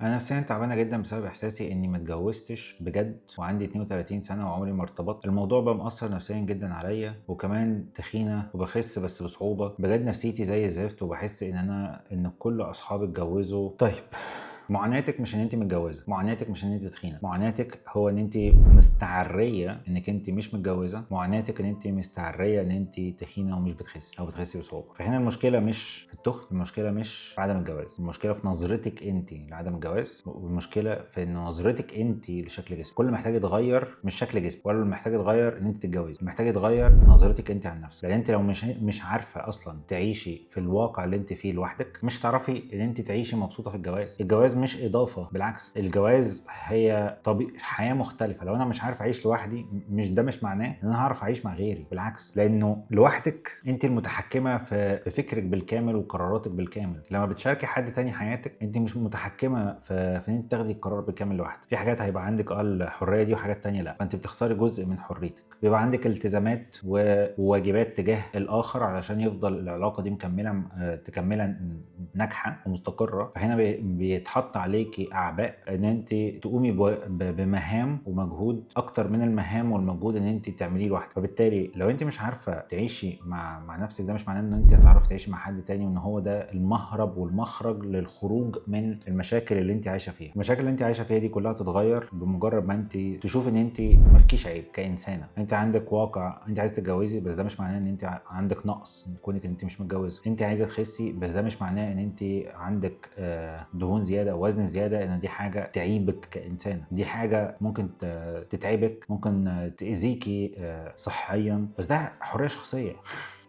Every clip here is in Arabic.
انا نفسيا تعبانه جدا بسبب احساسي اني ما اتجوزتش بجد وعندي 32 سنه وعمري ما ارتبطت. الموضوع بقى مأثر نفسيا جدا عليا، وكمان تخينه وبخس بس بصعوبه. بجد نفسيتي زي الزفت، وبحس ان كل اصحابي اتجوزوا. طيب، معاناتك مش ان انت متجوزه، معاناتك مش ان انت تخينه، معاناتك هو ان انت مستعريه انك انت مش متجوزه، معاناتك ان انت مستعريه ان انت تخينه ومش بتخسي او بتخسي بصعوبه. فهنا المشكله مش في التخن، المشكله مش في عدم الجواز، المشكله في نظرتك انت لعدم الجواز، والمشكله في ان نظرتك انت لشكل جسمك. كل اللي محتاج يتغير مش شكل جسمك، ولا اللي محتاج يتغير ان انت تتجوزي، اللي محتاج يتغير نظرتك انت عن نفسك. لان انت لو مش عارفه اصلا تعيشي في الواقع اللي انت فيه لوحدك، مش هتعرفي ان انت تعيشي مبسوطه في الجواز. الجواز مش اضافه، بالعكس الجواز هي حياه مختلفه. لو انا مش عارف اعيش لوحدي، ده مش معناه ان انا هعرف اعيش مع غيري، بالعكس، لانه لوحدك انت المتحكمه في فكرك بالكامل وقراراتك بالكامل. لما بتشاركي حد تاني حياتك، انت مش متحكمه في ان انت تاخدي القرار بالكامل لوحدك. في حاجات هيبقى عندك الحريه دي، وحاجات تانية لا، فانت بتخسري جزء من حريتك. بيبقى عندك التزامات وواجبات تجاه الاخر علشان يفضل العلاقه دي تكملا ناجحه ومستقره. فهنا بيتحط عليكي اعباء ان انت تقومي بمهام ومجهود اكتر من المهام والمجهود ان انت تعمليه لوحدك. فبالتالي لو انت مش عارفه تعيشي مع نفسك، ده مش معناه ان انت هتعرفي تعيشي مع حد تاني، وان هو ده المهرب والمخرج للخروج من المشاكل اللي انت عايشه فيها. المشاكل اللي انت عايشه فيها دي كلها تتغير بمجرد ما انت تشوف ان انت ما فيكيش عيب كانسانه. انت عندك واقع، انت عايزه تتجوزي، بس ده مش معناه ان انت عندك نقص كونك ان انت مش متجوزه. انت عايزه تخسي، بس ده مش معناه ان انت عندك دهون زياده او وزن زياده، ان دي حاجه تعيبك كانسانه. دي حاجه ممكن تتعبك، ممكن تاذيكي صحيا، بس ده حريه شخصيه.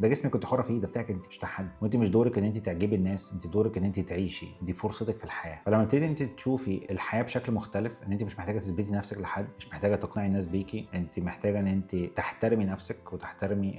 ده جسمك كنت حره فيه، ده بتاعك انت مش بتاع حد. وانت مش دورك ان انت تعجبي الناس، انت دورك ان انت تعيشي، دي فرصتك في الحياه. فلما تبتدي انت تشوفي الحياه بشكل مختلف، ان انت مش محتاجه تثبتي نفسك لحد، مش محتاجه تقنعي الناس بيكي، انت محتاجه ان انت تحترمي نفسك وتحترمي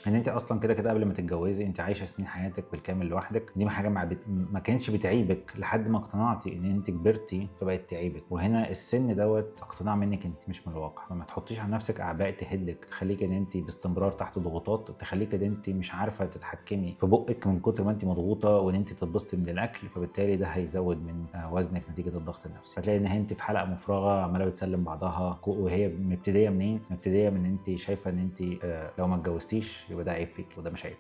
ان انت اصلا كده كده قبل ما تتجوزي انت عايشه سنين حياتك بالكامل لوحدك. دي حاجه ما كانتش بتعيبك لحد ما اقتنعتي ان انت كبرتي فبقت تعيبك. وهنا السن دوت اقتناع منك انت مش من الواقع. فما تحطيش على نفسك اعباء تهدك، تخليك ان انت باستمرار تحت ضغوطات، تخليك ان انت مش عارفه تتحكمي في بقك من كتر ما انت مضغوطه، وان انت بتتبسطي من الاكل. فبالتالي ده هيزود من وزنك نتيجه الضغط النفسي. هتلاقي ان انت في حلقه مفرغه عماله بتسلم بعضها، وهي مبتديه منين؟ مبتديه من ان انت شايفه ان انت لو ما اتجوزتيش يبقى ده عيب فيك، وده مش عيب.